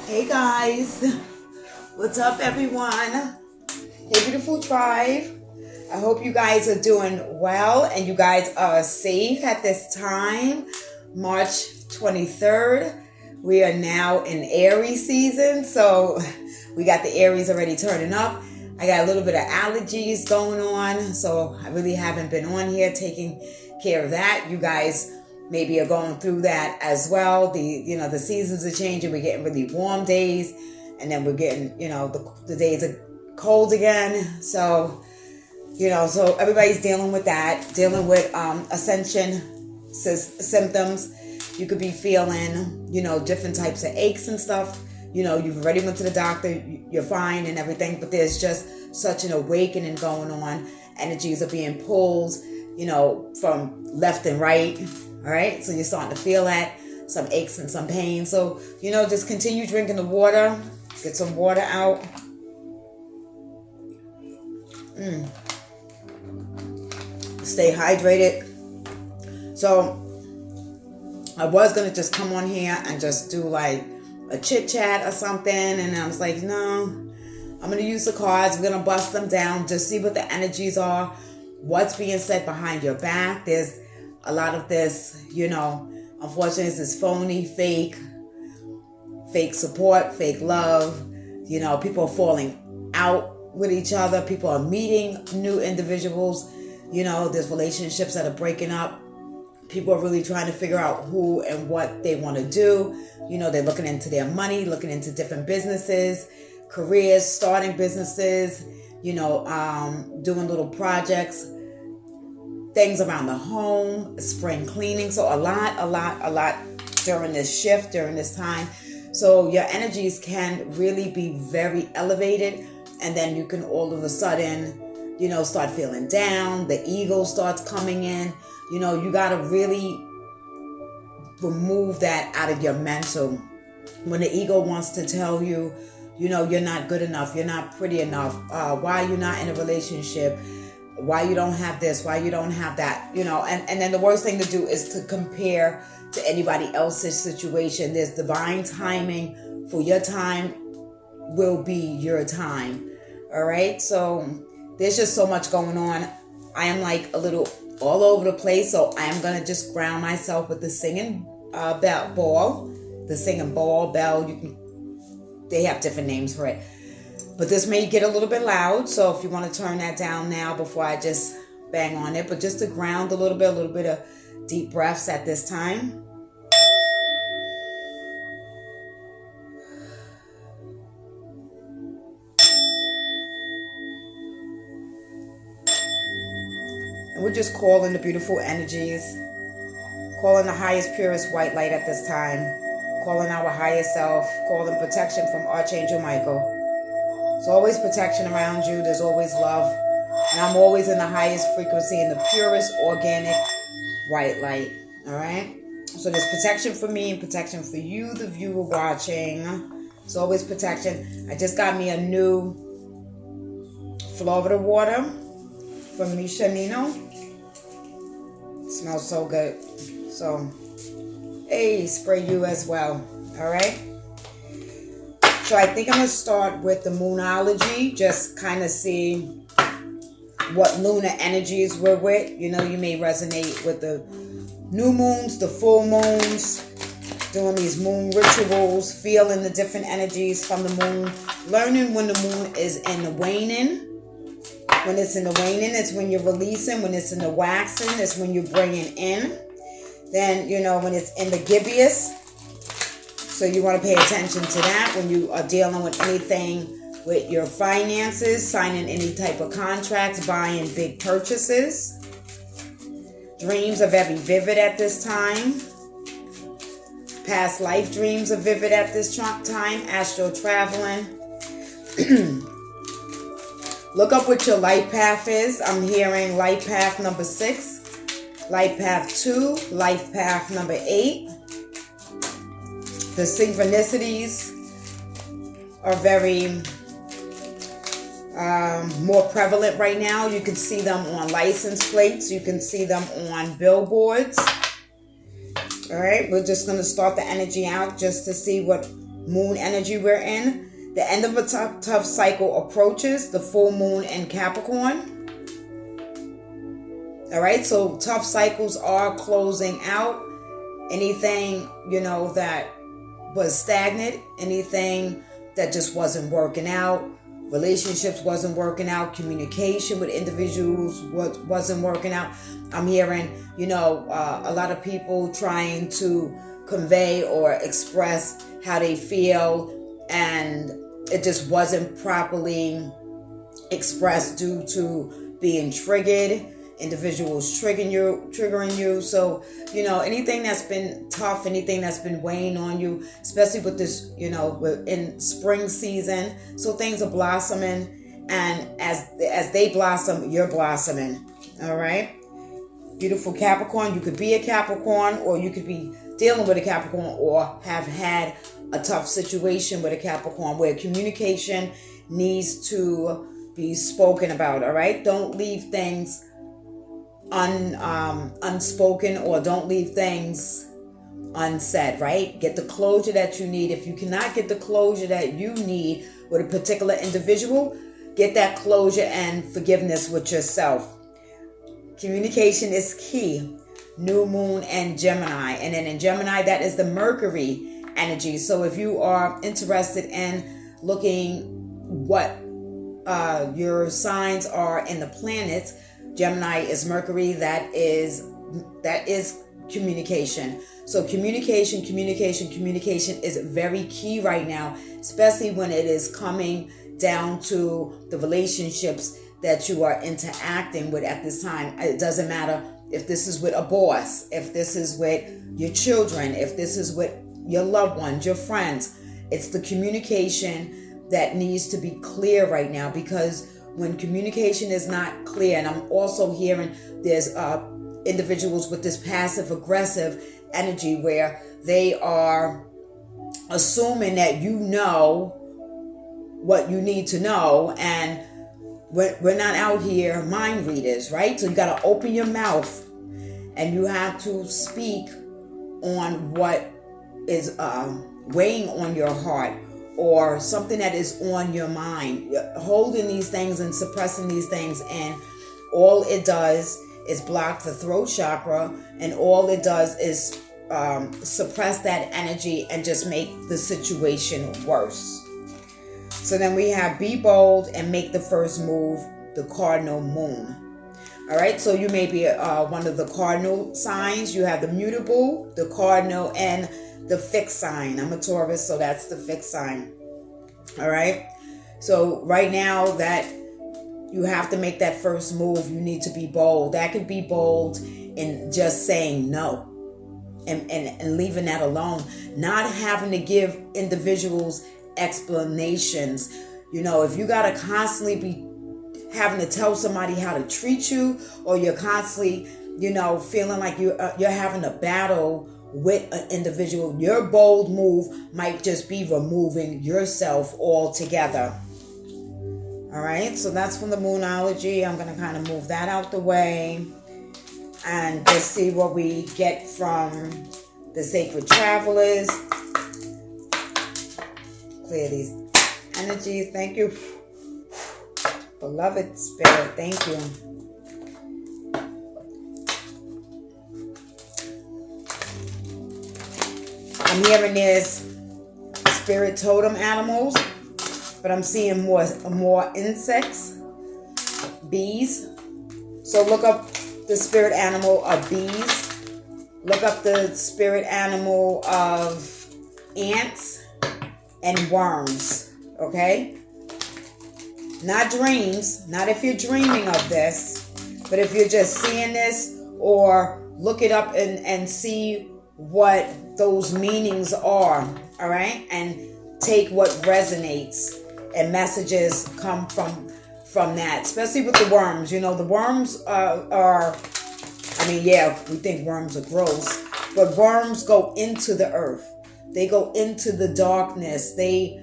Hey guys, what's up everyone? Hey beautiful tribe. I hope you guys are doing well and you guys are safe at this time. March 23rd. We are now in Aries season, so we got the Aries already turning up. I got a little bit of allergies going on, so I really haven't been on here taking care of that. You guys maybe are going through that as well. The seasons are changing. We're getting really warm days, and then we're getting, the days are cold again. So, so everybody's dealing with that, dealing with ascension symptoms. You could be feeling, different types of aches and stuff. You've already went to the doctor, you're fine and everything, but there's just such an awakening going on. Energies are being pulled, from left and right. All right, so you're starting to feel that, some aches and some pain. So, just continue drinking the water. Get some water out. Stay hydrated. So, I was going to just come on here and just do like a chit chat or something. And I was like, no, I'm going to use the cards. We're going to bust them down. Just see what the energies are. What's being said behind your back. There's a lot of this, unfortunately, is phony, fake support, fake love. People are falling out with each other. People are meeting new individuals. There's relationships that are breaking up. People are really trying to figure out who and what they want to do. They're looking into their money, looking into different businesses, careers, starting businesses, doing little projects, things around the home, spring cleaning. So a lot during this shift, during this time. So your energies can really be very elevated, and then you can all of a sudden, start feeling down. The ego starts coming in. You got to really remove that out of your mental. When the ego wants to tell you, you're not good enough, you're not pretty enough, why you're not in a relationship, why you don't have this, why you don't have that, and then the worst thing to do is to compare to anybody else's situation. There's divine timing. For your time will be your time. All right. So there's just so much going on. I am like a little all over the place. So I am going to just ground myself with the singing ball, the singing bell. They have different names for it. But this may get a little bit loud, so if you want to turn that down now before I just bang on it. But just to ground a little bit of deep breaths at this time. And we're just calling the beautiful energies, calling the highest, purest white light at this time, calling our higher self, calling protection from Archangel Michael. There's always protection around you. There's always love. And I'm always in the highest frequency, in the purest organic white light. All right? So there's protection for me and protection for you, the viewer watching. It's always protection. I just got me a new Florida water from Michelino. It smells so good. So, hey, spray you as well. All right? So I think I'm going to start with the Moonology, just kind of see what lunar energies we're with. You may resonate with the new moons, the full moons, doing these moon rituals, feeling the different energies from the moon, learning when the moon is in the waning. When it's in the waning, it's when you're releasing. When it's in the waxing, it's when you're bringing in. Then, when it's in the gibbous. So you want to pay attention to that when you are dealing with anything with your finances, signing any type of contracts, buying big purchases. Dreams are very vivid at this time. Past life dreams are vivid at this time. Astral traveling. Look up what your life path is. I'm hearing life path number 6, life path 2, life path number 8. The synchronicities are very more prevalent right now. You can see them on license plates. You can see them on billboards. All right, we're just going to start the energy out just to see what moon energy we're in. The end of a tough cycle approaches, the full moon in Capricorn. All right, so tough cycles are closing out. Anything, that was stagnant, anything that just wasn't working out, relationships wasn't working out, communication with individuals wasn't working out. I'm hearing, a lot of people trying to convey or express how they feel, and it just wasn't properly expressed due to being triggered. Individuals triggering you. So, anything that's been tough, anything that's been weighing on you, especially with this, we're in spring season. So things are blossoming, and as they blossom, you're blossoming. All right. Beautiful Capricorn. You could be a Capricorn, or you could be dealing with a Capricorn, or have had a tough situation with a Capricorn where communication needs to be spoken about. All right. Don't leave things unspoken, or don't leave things unsaid, right? Get the closure that you need. If you cannot get the closure that you need with a particular individual, get that closure and forgiveness with yourself. Communication is key. New moon and Gemini. And then in Gemini, that is the Mercury energy. So if you are interested in looking what your signs are in the planets, Gemini is Mercury. That is communication. So communication is very key right now, especially when it is coming down to the relationships that you are interacting with at this time. It doesn't matter if this is with a boss, if this is with your children, if this is with your loved ones, your friends. It's the communication that needs to be clear right now, because when communication is not clear, and I'm also hearing there's individuals with this passive aggressive energy where they are assuming that you know what you need to know, and we're not out here mind readers, right? So you got to open your mouth and you have to speak on what is weighing on your heart, or something that is on your mind. Holding these things and suppressing these things, and all it does is block the throat chakra, and all it does is suppress that energy and just make the situation worse. So then we have be bold and make the first move, the Cardinal Moon. All right, so you may be one of the cardinal signs. You have the mutable, the cardinal, and the fixed sign. I'm a Taurus, so that's the fixed sign. All right. So right now that you have to make that first move, you need to be bold. That could be bold in just saying no and leaving that alone. Not having to give individuals explanations. If you got to constantly be having to tell somebody how to treat you, or you're constantly, feeling like you're having a battle with an individual, your bold move might just be removing yourself altogether. All right, so that's from the Moonology. I'm going to kind of move that out the way and just see what we get from the Sacred Travelers. Clear these energies. Thank you, beloved Spirit. Thank you. I'm hearing there's spirit totem animals, but I'm seeing more insects, bees. So look up the spirit animal of bees. Look up the spirit animal of ants and worms, okay? Not dreams, not if you're dreaming of this, but if you're just seeing this, or look it up and see what those meanings are, all right? And take what resonates, and messages come from that, especially with the worms. The worms are, we think worms are gross, but worms go into the earth. They go into the darkness. They,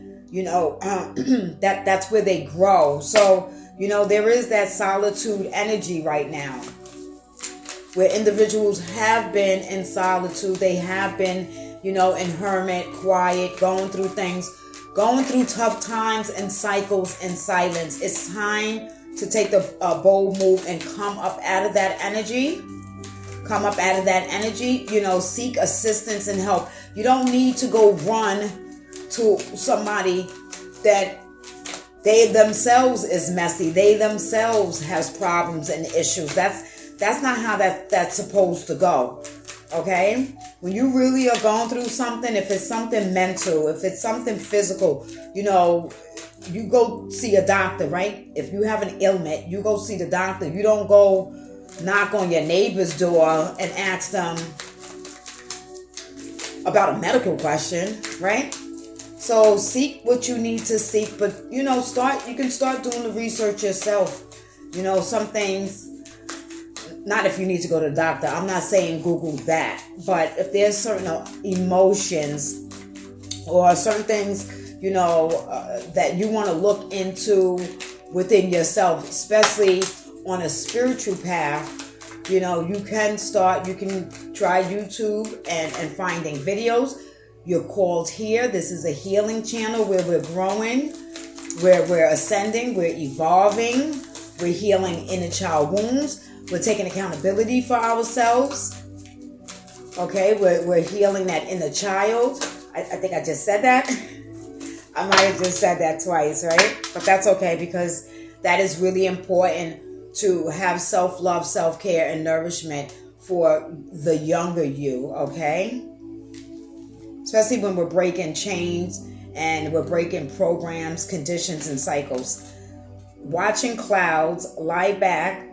that's where they grow. So, there is that solitude energy right now, where individuals have been in solitude. They have been, in hermit, quiet, going through things, going through tough times and cycles in silence. It's time to take the bold move and come up out of that energy. Come up out of that energy, seek assistance and help. You don't need to go run to somebody that they themselves is messy. They themselves has problems and issues. That's not how that's supposed to go. Okay? When you really are going through something, if it's something mental, if it's something physical, you go see a doctor, right? If you have an ailment, you go see the doctor. You don't go knock on your neighbor's door and ask them about a medical question, right? So seek what you need to seek, but you can start doing the research yourself. Some things, not if you need to go to the doctor. I'm not saying Google that, but if there's certain emotions or certain things, that you want to look into within yourself, especially on a spiritual path, you can try YouTube and finding videos. You're called here. This is a healing channel where we're growing, where we're ascending, we're evolving, we're healing inner child wounds, we're taking accountability for ourselves. Okay, we're healing that inner child. I think I just said that. I might have just said that twice, right? But that's okay, because that is really important to have self-love, self-care, and nourishment for the younger you, okay? Especially when we're breaking chains and we're breaking programs, conditions, and cycles. Watching clouds, lie back,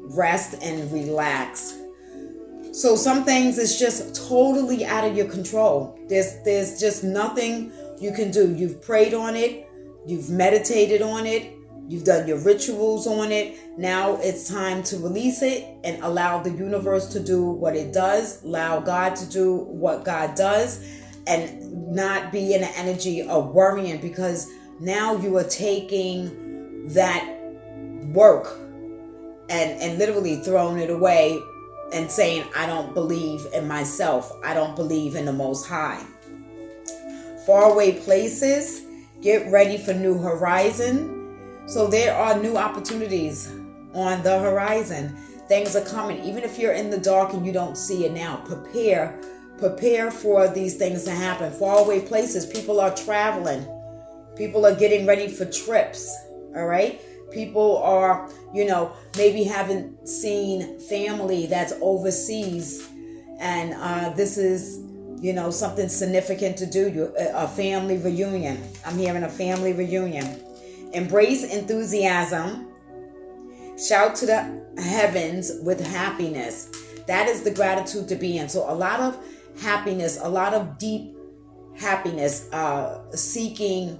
rest, and relax. So some things is just totally out of your control. There's just nothing you can do. You've prayed on it. You've meditated on it. You've done your rituals on it. Now it's time to release it and allow the universe to do what it does. Allow God to do what God does, and not be in the energy of worrying, because now you are taking that work and literally throwing it away and saying, I don't believe in myself. I don't believe in the Most High. Faraway places, get ready for new horizon. So there are new opportunities on the horizon. Things are coming. Even if you're in the dark and you don't see it now, prepare for these things to happen. Faraway places, people are traveling. People are getting ready for trips. All right? People are, maybe haven't seen family that's overseas. And this is, something significant to do. A family reunion. I'm hearing a family reunion. Embrace enthusiasm. Shout to the heavens with happiness. That is the gratitude to be in. So a lot of happiness, a lot of deep happiness, seeking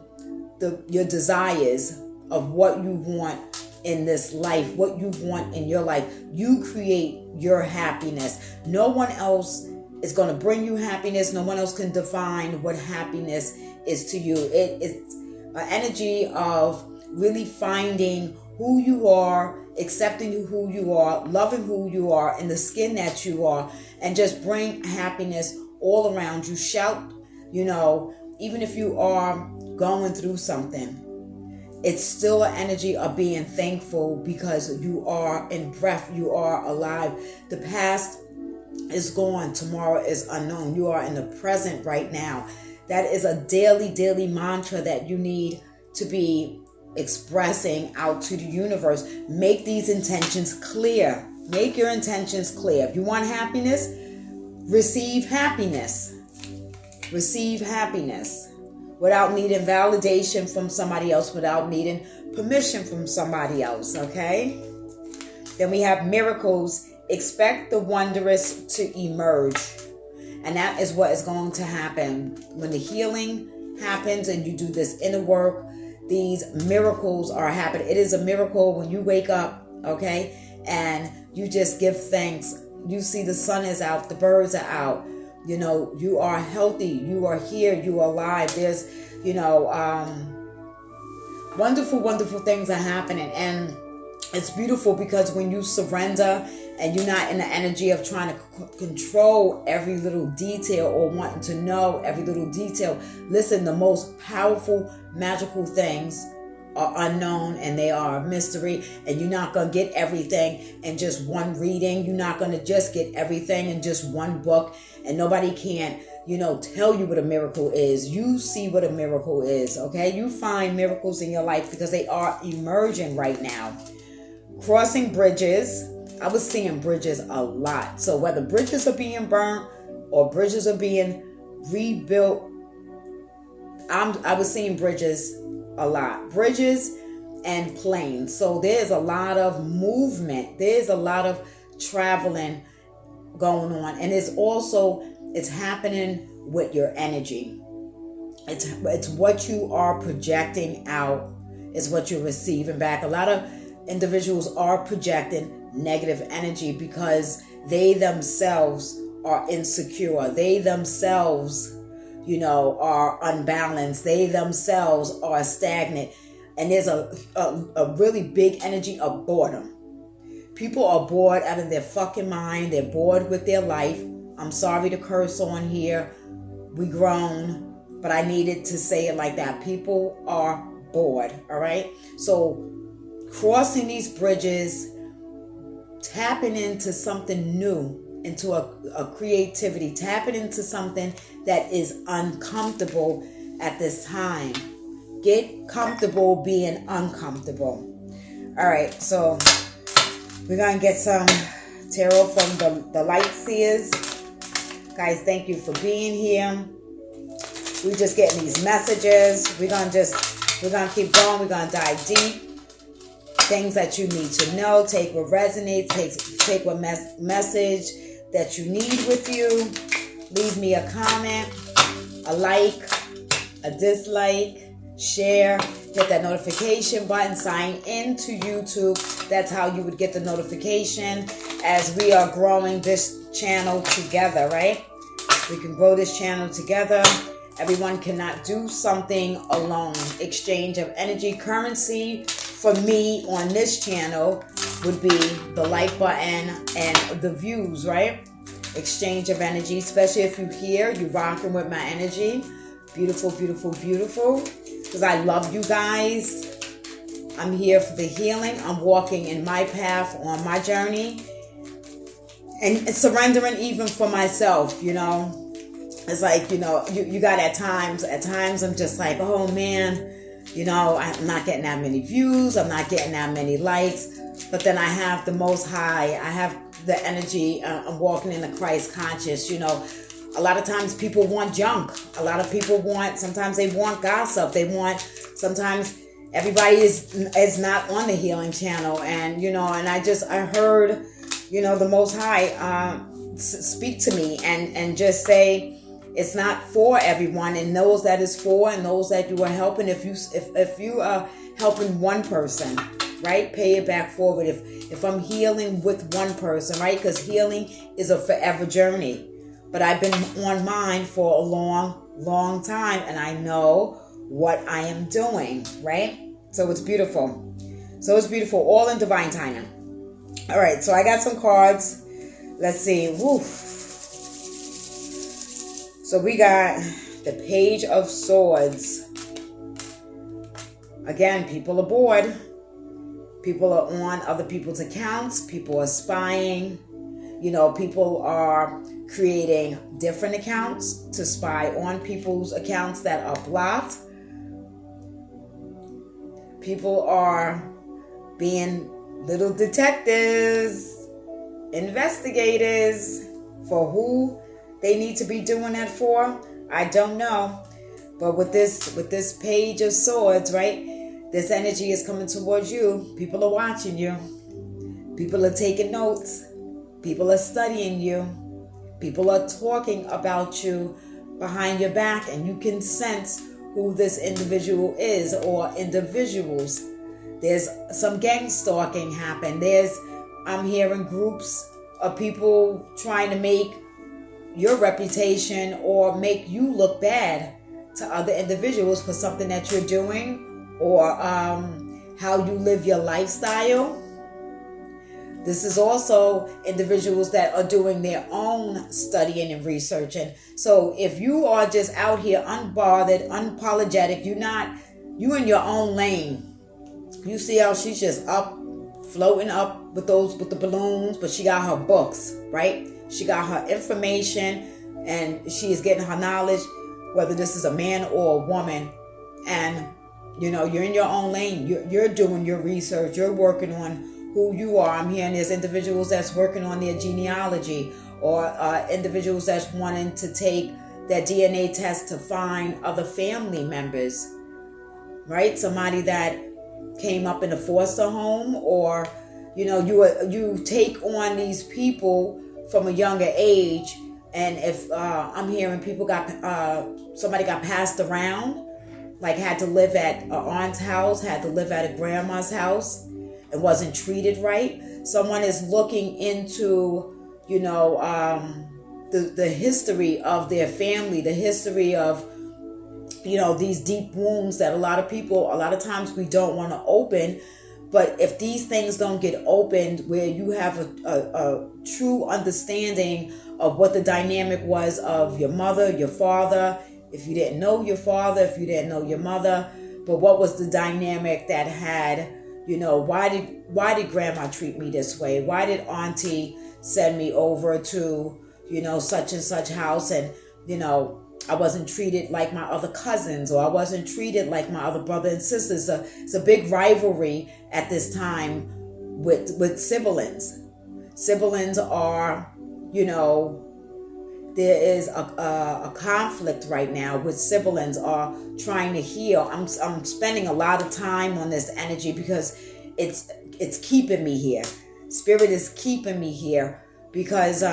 your desires of what you want in this life, what you want in your life. You create your happiness. No one else is going to bring you happiness. No one else can define what happiness is to you. It's an energy of really finding who you are, accepting who you are, loving who you are, in the skin that you are, and just bring happiness all around you. Shout, even if you are going through something, it's still an energy of being thankful, because you are in breath, you are alive. The past is gone, tomorrow is unknown. You are in the present right now. That is a daily mantra that you need to be expressing out to the universe. Make these intentions clear. Make your intentions clear. If you want happiness, receive happiness. Receive happiness without needing validation from somebody else, without needing permission from somebody else, okay? Then we have miracles. Expect the wondrous to emerge. And that is what is going to happen. When the healing happens and you do this inner work, these miracles are happening. It is a miracle when you wake up, okay, and you just give thanks. You see the sun is out, the birds are out. You are healthy. You are here. You are alive. There's, wonderful things are happening. And It's beautiful because when you surrender and you're not in the energy of trying to control every little detail or wanting to know every little detail. Listen, the most powerful, magical things are unknown and they are a mystery, and you're not going to get everything in just one reading. You're not going to just get everything in just one book, and nobody can, tell you what a miracle is. You see what a miracle is, okay? You find miracles in your life because they are emerging right now. Crossing bridges. I was seeing bridges a lot. So whether bridges are being burnt or bridges are being rebuilt, I was seeing bridges a lot. Bridges and planes. So there's a lot of movement. There's a lot of traveling going on. And it's happening with your energy. It's what you are projecting out is what you're receiving back. A lot of individuals are projecting negative energy because they themselves are insecure. They themselves, are unbalanced. They themselves are stagnant. And there's a really big energy of boredom. People are bored out of their fucking mind. They're bored with their life. I'm sorry to curse on here. We grown, but I needed to say it like that. People are bored, all right? So crossing these bridges, tapping into something new, into a creativity, tapping into something that is uncomfortable at this time. Get comfortable being uncomfortable. All right, so we're going to get some tarot from the light seers. Guys, thank you for being here. We're just getting these messages. We're going to keep going. We're going to dive deep. Things that you need to know. Take what resonates. Take what message that you need with you. Leave me a comment, a like, a dislike, share, hit that notification button, sign into YouTube. That's how you would get the notification as we are growing this channel together, right? We can grow this channel together. Everyone cannot do something alone. Exchange of energy. Currency for me on this channel would be the like button and the views, right? Exchange of energy, especially if you're here, you're rocking with my energy. Beautiful, beautiful, beautiful. Because I love you guys. I'm here for the healing. I'm walking in my path on my journey. And surrendering even for myself, It's like, you got at times I'm just like, oh man, I'm not getting that many views. I'm not getting that many likes. But then I have the Most High. I have the energy. I'm walking in the Christ conscious, A lot of times people want junk. A lot of people sometimes they want gossip. Sometimes everybody is not on the healing channel. And, and I heard, the Most High speak to me and just say, it's not for everyone, and those that is for, and those that you are helping. If you are helping one person, right, pay it back forward. If I'm healing with one person, right, because healing is a forever journey. But I've been on mine for a long, long time, and I know what I am doing, right? So it's beautiful. All in divine timing. All right, so I got some cards. Let's see. Woof. So we got the Page of Swords. Again, people are bored. People are on other people's accounts. People are spying. People are creating different accounts to spy on people's accounts that are blocked. People are being little detectives, investigators for who they need to be doing that for. I don't know. But with this Page of Swords, right? This energy is coming towards you. People are watching you. People are taking notes. People are studying you. People are talking about you behind your back, and you can sense who this individual is or individuals. There's some gang stalking happen. I'm hearing groups of people trying to make your reputation or make you look bad to other individuals for something that you're doing or how you live your lifestyle. This is also individuals that are doing their own studying and researching. So if you are just out here unbothered, unapologetic, you in your own lane. You see how she's just up, floating up with the balloons, but she got her books, right? She got her information, and she is getting her knowledge, whether this is a man or a woman. And you're in your own lane. You're doing your research. You're working on who you are. I'm hearing there's individuals that's working on their genealogy, or individuals that's wanting to take that DNA test to find other family members, right? Somebody that came up in a foster home, or you take on these people from a younger age. And if I'm hearing people somebody got passed around, like had to live at an aunt's house, had to live at a grandma's house, and wasn't treated right. Someone is looking into, the history of their family, the history of, these deep wounds that a lot of times we don't want to open. But if these things don't get opened, where you have a true understanding of what the dynamic was of your mother, your father, if you didn't know your father, if you didn't know your mother, but what was the dynamic that had, why did grandma treat me this way? Why did auntie send me over to, such and such house, and, I wasn't treated like my other cousins, or I wasn't treated like my other brother and sisters. It's a big rivalry at this time with siblings. Siblings are, there is a conflict right now with siblings are trying to heal. I'm spending a lot of time on this energy because it's keeping me here. Spirit is keeping me here because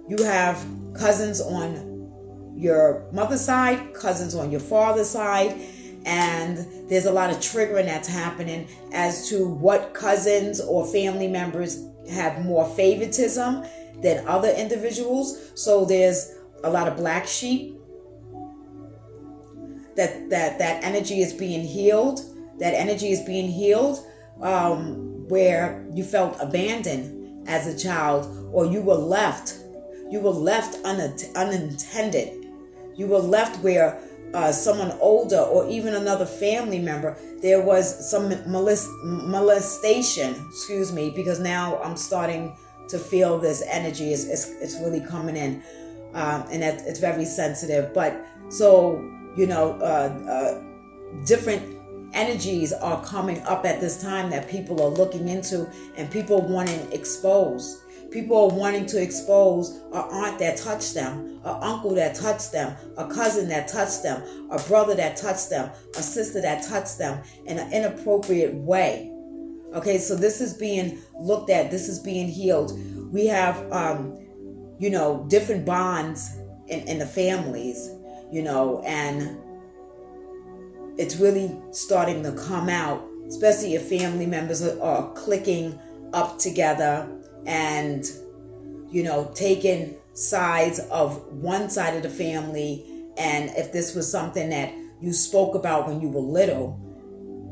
you have cousins on your mother's side, cousins on your father's side, and there's a lot of triggering that's happening as to what cousins or family members have more favoritism than other individuals. So there's a lot of black sheep. That energy is being healed. That energy is being healed where you felt abandoned as a child, or you were left. You were left unintended. You were left where someone older or even another family member, there was some molestation, because now I'm starting to feel this energy it's really coming in, and it's very sensitive. But so, different energies are coming up at this time that people are looking into, and people wanting exposed. People are wanting to expose an aunt that touched them, an uncle that touched them, a cousin that touched them, a brother that touched them, a sister that touched them in an inappropriate way. Okay, so this is being looked at. This is being healed. We have, different bonds in the families, and it's really starting to come out, especially if family members are clicking up together and, taking sides of one side of the family. And if this was something that you spoke about when you were little,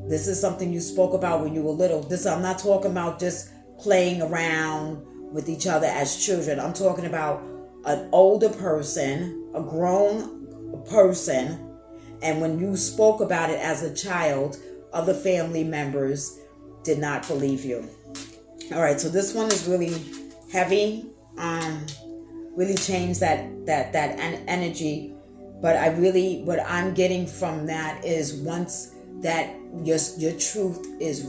this is something you spoke about when you were little. I'm not talking about just playing around with each other as children. I'm talking about an older person, a grown person, and when you spoke about it as a child, other family members did not believe you. All right, so this one is really heavy. Really changed that energy. But what I'm getting from that is once that your truth is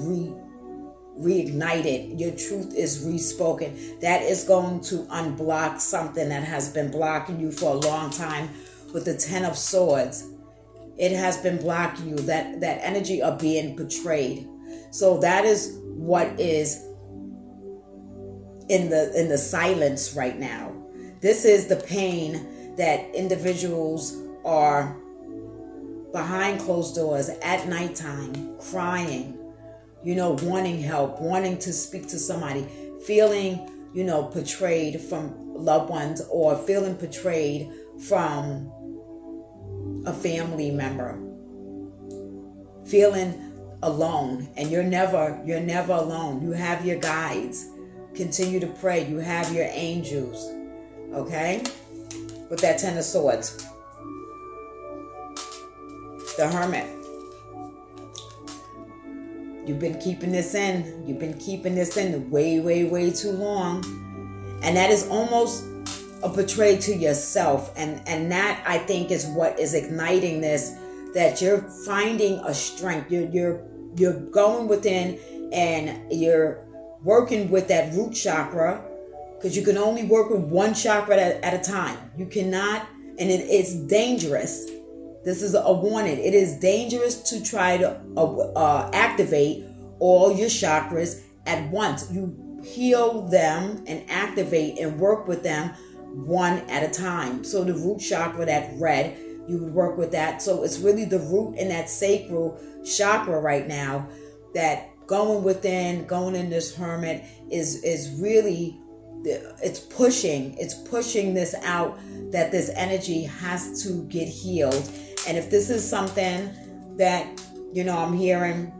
reignited, your truth is respoken, that is going to unblock something that has been blocking you for a long time. With the 10 of Swords, it has been blocking you. That energy of being betrayed. So that is what is in the silence right now. This is the pain that individuals are behind closed doors at nighttime, crying, wanting help, wanting to speak to somebody, feeling, betrayed from loved ones, or feeling betrayed from a family member, feeling alone, and you're never alone. You have your guides. Continue to pray. You have your angels. Okay? With that Ten of Swords. The Hermit. You've been keeping this in. You've been keeping this in way, way, way too long. And that is almost a betrayal to yourself. And that, I think, is what is igniting this. That you're finding a strength. You're going within and you're working with that root chakra. Because you can only work with one chakra at a time. You cannot, and it's dangerous. This is a warning. It is dangerous to try to activate all your chakras at once. You heal them and activate and work with them one at a time. So the root chakra, that red, you would work with that. So it's really the root and that sacral chakra right now that going within, going in this Hermit is really, it's pushing this out, that this energy has to get healed. And if this is something that, I'm hearing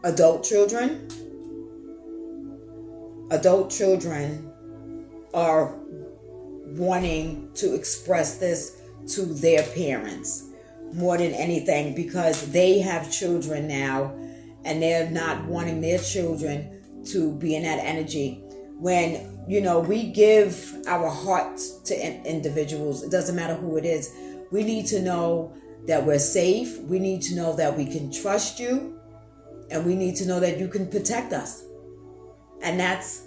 adult children are wanting to express this to their parents more than anything, because they have children now and they're not wanting their children to be in that energy. When, we give our hearts to individuals, it doesn't matter who it is. We need to know that we're safe. We need to know that we can trust you. And we need to know that you can protect us. And that's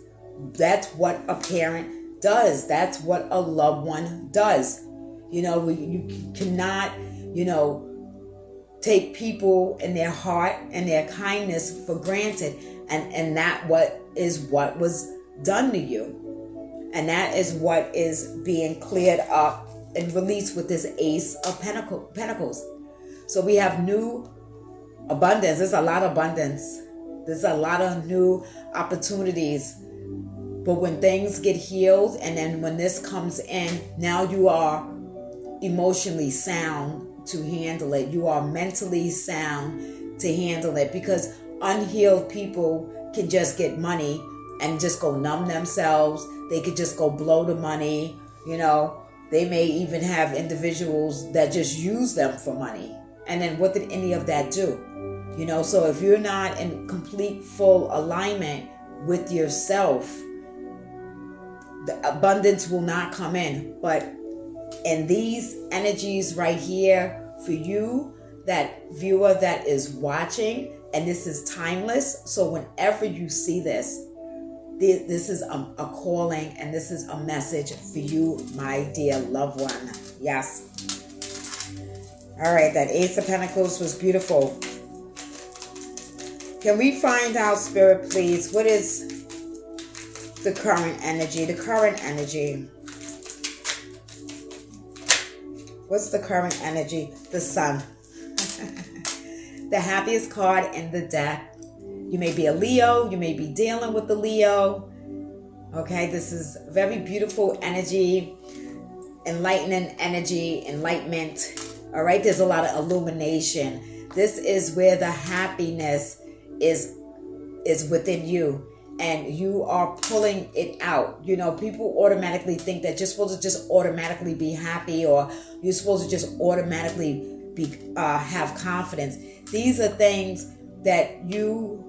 what a parent does. That's what a loved one does. You cannot, take people and their heart and their kindness for granted. And that what was done to you. And that is what is being cleared up and released with this Ace of Pentacles. So we have new abundance. There's a lot of abundance. There's a lot of new opportunities. But when things get healed, and then when this comes in, now you are emotionally sound to handle it. You are mentally sound to handle it, because unhealed people can just get money and just go numb themselves. They could just go blow the money. They may even have individuals that just use them for money. And then what did any of that do? So if you're not in complete, full alignment with yourself, the abundance will not come in. But in these energies right here, for you, that viewer that is watching, and this is timeless. So whenever you see this is a calling, and this is a message for you, my dear loved one. Yes. All right, that Ace of Pentacles was beautiful. Can we find out, Spirit, please, what is the current energy? The current energy. What's the current energy? The Sun. The happiest card in the deck. You may be a Leo. You may be dealing with the Leo. Okay, this is very beautiful energy. Enlightening energy. Enlightenment. All right, there's a lot of illumination. This is where the happiness is within you. And you are pulling it out. People automatically think that you're supposed to just automatically be happy, or you're supposed to just automatically have confidence. These are things that you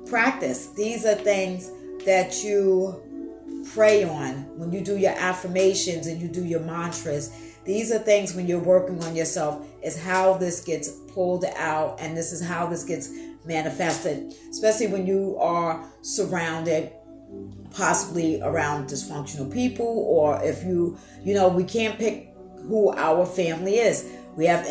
practice. These are things that you pray on when you do your affirmations and you do your mantras. These are things when you're working on yourself, is how this gets pulled out, and this is how this gets manifested, especially when you are surrounded possibly around dysfunctional people, or if we can't pick who our family is. We have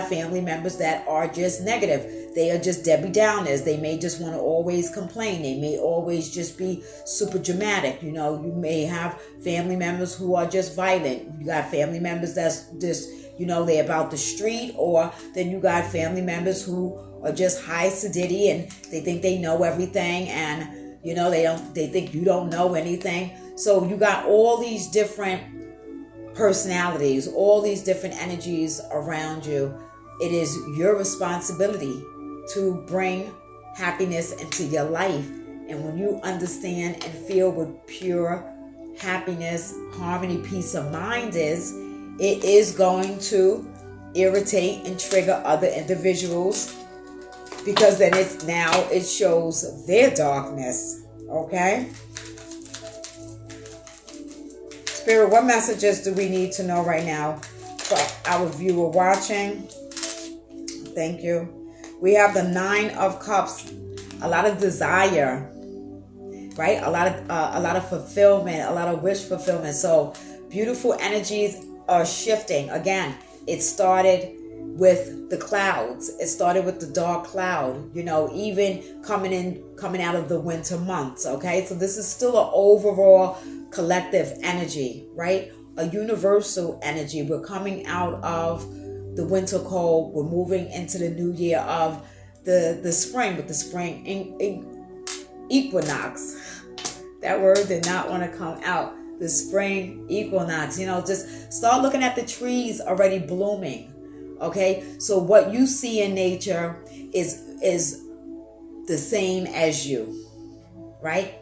family members that are just negative. They are just Debbie Downers. They may just want to always complain. They may always just be super dramatic. You may have family members who are just violent. You got family members that's just, they're about the street, or then you got family members who are just high sedity and they think they know everything, and they think you don't know anything. So you got all these different personalities, all these different energies around you it is your responsibility to bring happiness into your life. And when you understand and feel what pure happiness, harmony, peace of mind is, it is going to irritate and trigger other individuals, because then it shows their darkness. Okay? Spirit, what messages do we need to know right now for our viewer watching? Thank you. We have the 9 of Cups. A lot of desire, right? A lot of fulfillment, a lot of wish fulfillment. So beautiful energies are shifting. Again, it started with the clouds. It started with the dark cloud, even coming out of the winter months. Okay, so this is still an overall collective energy, right? A universal energy. We're coming out of the winter cold. We're moving into the new year of the spring, with the spring equinox. That word did not want to come out. The spring equinox. Just start looking at the trees already blooming. Okay, so what you see in nature is the same as you, right?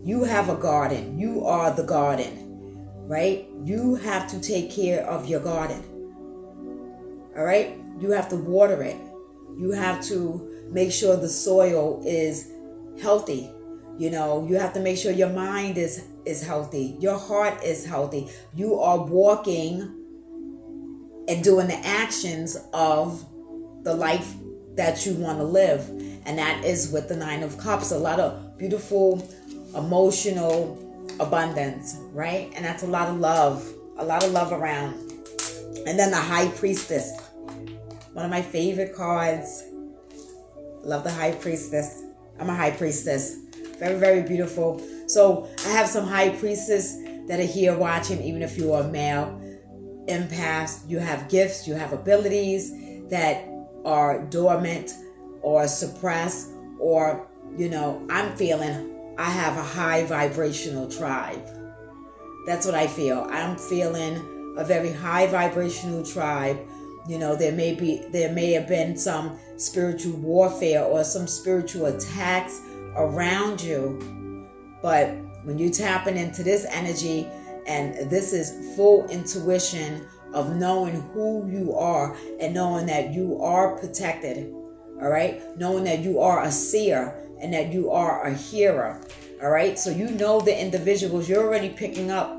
You have a garden. You are the garden, right? You have to take care of your garden. All right? You have to water it. You have to make sure the soil is healthy. You have to make sure your mind is healthy. Your heart is healthy. You are walking and doing the actions of the life that you want to live. And that is with the 9 of Cups. A lot of beautiful, emotional abundance, right? And that's a lot of love around. And then the High Priestess. One of my favorite cards. Love the High Priestess. I'm a High Priestess. Very, very beautiful. So I have some High Priestess that are here watching, even if you are male. Empaths, you have gifts, you have abilities that are dormant or suppressed, or I'm feeling I have a high vibrational tribe. That's what I feel. I'm feeling a very high vibrational tribe. There may have been some spiritual warfare or some spiritual attacks around you, but when you're tapping into this energy, and this is full intuition of knowing who you are and knowing that you are protected, all right? Knowing that you are a seer and that you are a healer, all right? So the individuals, you're already picking up.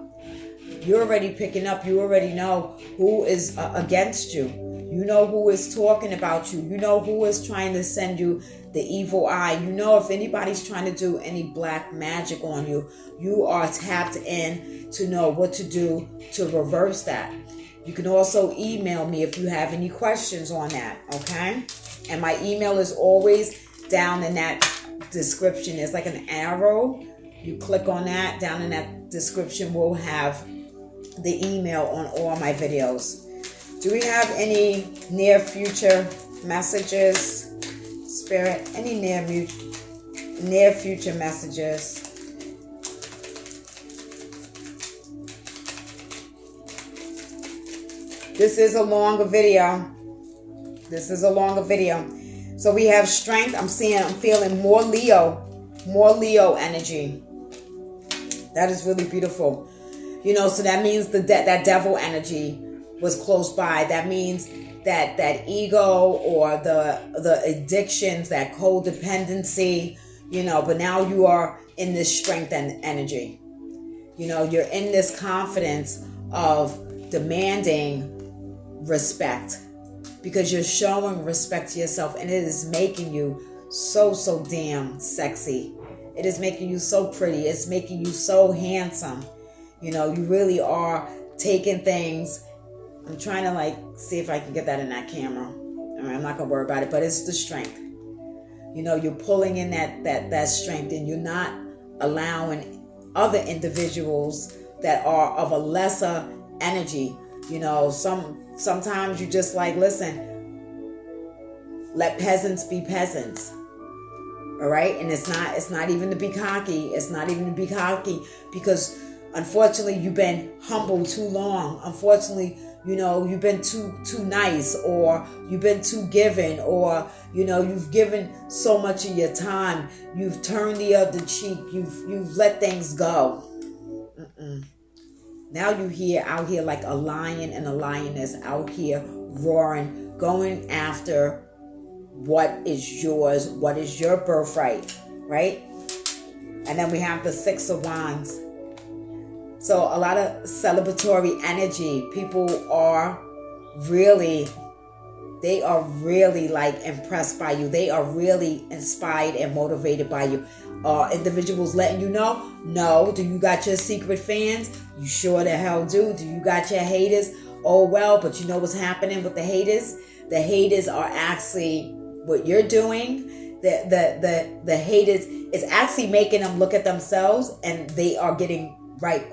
You already know who is against you. You know who is talking about you. You know who is trying to send you the evil eye. If anybody's trying to do any black magic on you, you are tapped in to know what to do to reverse that. You can also email me if you have any questions on that, okay? And my email is always down in that description. There's like an arrow. You click on that. Down in that description, we'll have the email on all my videos. Do we have any near future messages, Spirit? Any near future messages? This is a longer video. So we have strength. I'm feeling more Leo energy. That is really beautiful. So that means that devil energy was close by. That means that ego or the addictions, that codependency, but now you are in this strength and energy. You're in this confidence of demanding respect, because you're showing respect to yourself, and it is making you so damn sexy. It is making you so pretty. It's making you so handsome. You really are taking things. I'm trying to see if I can get that in that camera. I'm not gonna worry about it, but it's the strength. You're pulling in that strength, and you're not allowing other individuals that are of a lesser energy. Sometimes you just listen, let peasants be peasants. All right. And it's not even to be cocky. It's not even to be cocky, because Unfortunately, you've been humble too long. Unfortunately, you've been too nice, or you've been too giving, or you've given so much of your time. You've turned the other cheek. You've let things go. Now you out here like a lion and a lioness out here roaring, going after what is yours, what is your birthright, right? And then we have the Six of Wands. So a lot of celebratory energy. People are really like impressed by you. They are really inspired and motivated by you. Individuals letting you know, no. Do you got your secret fans? You sure the hell do. Do you got your haters? Oh well, but you know what's happening with the haters? The haters are actually what you're doing. The haters is actually making them look at themselves, and they are getting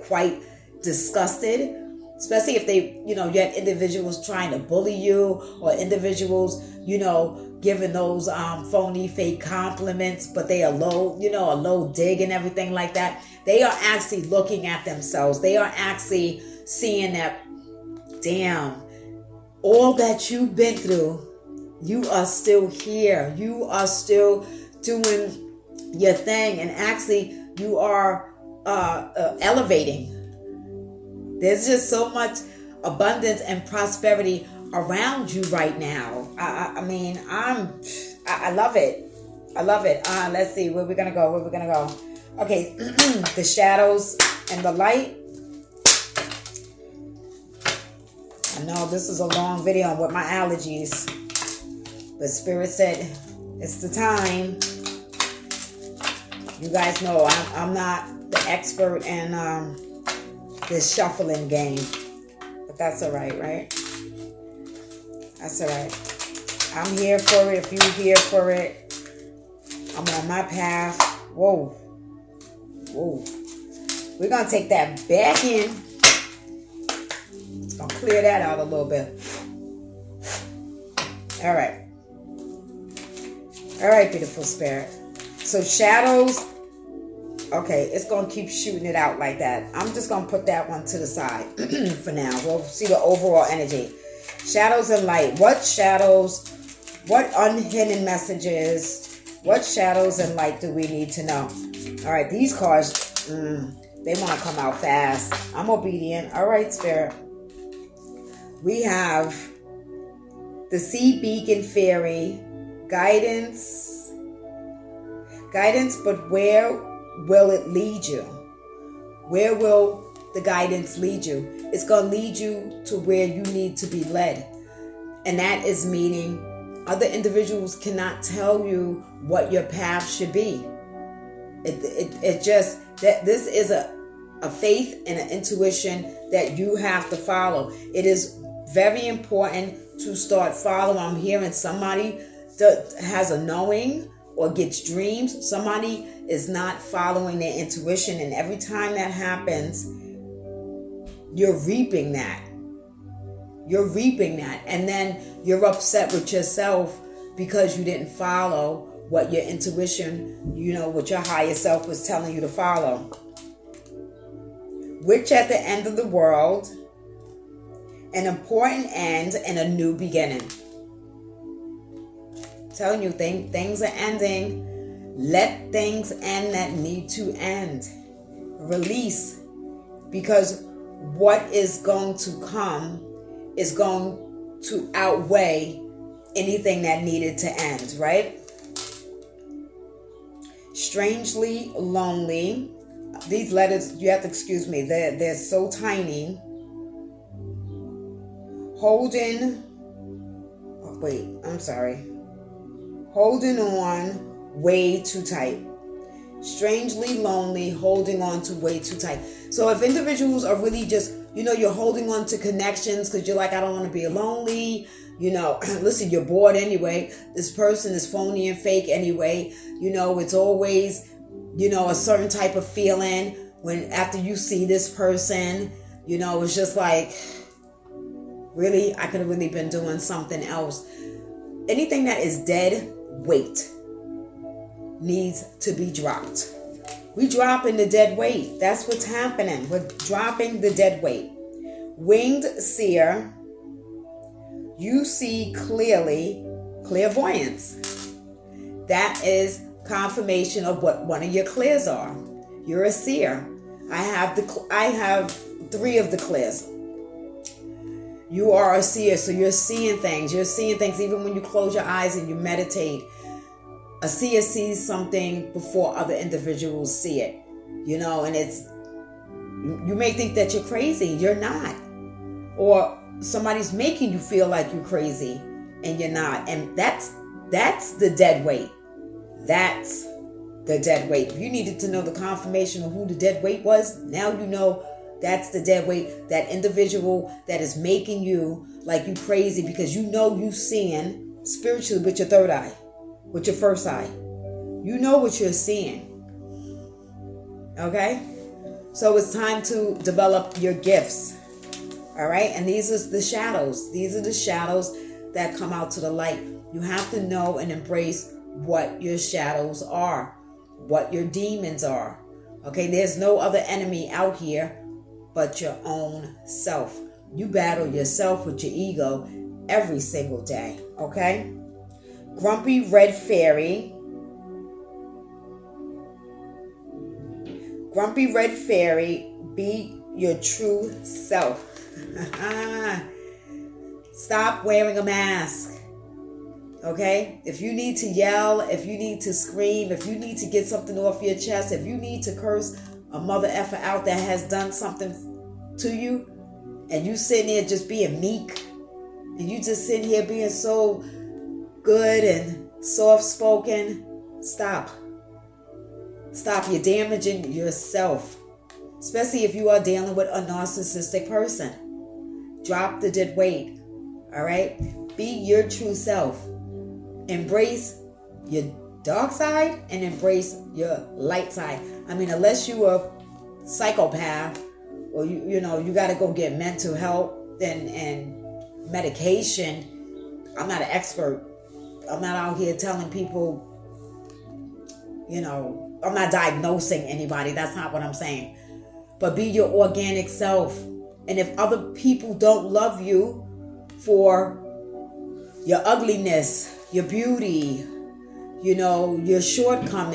quite disgusted. Especially if they, you had individuals trying to bully you, or individuals, giving those phony, fake compliments, but they are low, a low dig and everything like that. They are actually looking at themselves. They are actually seeing that, damn, all that you've been through, you are still here. You are still doing your thing, and actually you are elevating. There's just so much abundance and prosperity around you right now. I mean, I love it. I love it. Let's see, where we're gonna go. Okay, the shadows and the light. I know this is a long video with my allergies, but Spirit said it's the time. You guys know I'm not the expert in this shuffling game, but that's all right, right? That's all right. I'm here for it. If you're here for it, I'm on my path. Whoa. We're gonna take that back in. It's gonna clear that out a little bit. All right, beautiful spirit. So shadows. Okay, it's going to keep shooting it out like that. I'm just going to put that one to the side for now. We'll see the overall energy. Shadows and light. What shadows, what unhidden messages, what shadows and light do we need to know? All right, these cards, they want to come out fast. I'm obedient. All right, Spirit. We have the Sea Beacon Fairy. Guidance, but where will it lead you? Where will the guidance lead you? It's going to lead you to where you need to be led. And that is meaning other individuals cannot tell you what your path should be. It just, that this is a faith and an intuition that you have to follow. It is very important to start following. I'm hearing somebody that has a knowing or gets dreams. Somebody is not following their intuition, and every time that happens, you're reaping that. And then you're upset with yourself because you didn't follow what your intuition, what your higher self was telling you to follow. Which at the end of the world, an important end and a new beginning. Telling you things are ending. Let things end that need to end. Release. Because what is going to come is going to outweigh anything that needed to end, right? Strangely lonely. These letters, you have to excuse me, they're so tiny. Holding on way too tight. Strangely lonely, holding on to way too tight. So if individuals are really just, you're holding on to connections because you're like, I don't want to be lonely. Listen, you're bored anyway. This person is phony and fake anyway. It's always, a certain type of feeling when after you see this person, it's just like, really, I could have really been doing something else. Anything that is dead weight needs to be dropped. We dropping the dead weight. That's what's happening. We're dropping the dead weight. Winged seer, you see clearly, clairvoyance. That is confirmation of what one of your clairs are. You're a seer. I have 3 of the clairs. You are a seer, so you're seeing things. You're seeing things even when you close your eyes and you meditate. A seer sees something before other individuals see it. You know, and you may think that you're crazy. You're not. Or somebody's making you feel like you're crazy and you're not. And that's the dead weight. That's the dead weight. If you needed to know the confirmation of who the dead weight was, now you know that's the dead weight. That individual that is making you like you crazy because you know you seeing spiritually with your third eye, with your first eye. You know what you're seeing. Okay? So it's time to develop your gifts. All right? And these are the shadows. These are the shadows that come out to the light. You have to know and embrace what your shadows are, what your demons are. Okay? There's no other enemy out here but your own self. You battle yourself with your ego every single day. Okay? Grumpy red fairy. Grumpy red fairy, be your true self. Stop wearing a mask. Okay? If you need to yell, if you need to scream, if you need to get something off your chest, if you need to curse a mother effer out that has done something to you, and you sitting there just being meek, and you just sitting here being so good and soft-spoken, stop. Stop. You're damaging yourself, especially if you are dealing with a narcissistic person. Drop the dead weight. All right? Be your true self. Embrace your dark side and embrace your light side. I mean, unless you are a psychopath or you got to go get mental help and medication. I'm not an expert. I'm not out here telling people, I'm not diagnosing anybody. That's not what I'm saying. But be your organic self. And if other people don't love you for your ugliness, your beauty, your shortcomings,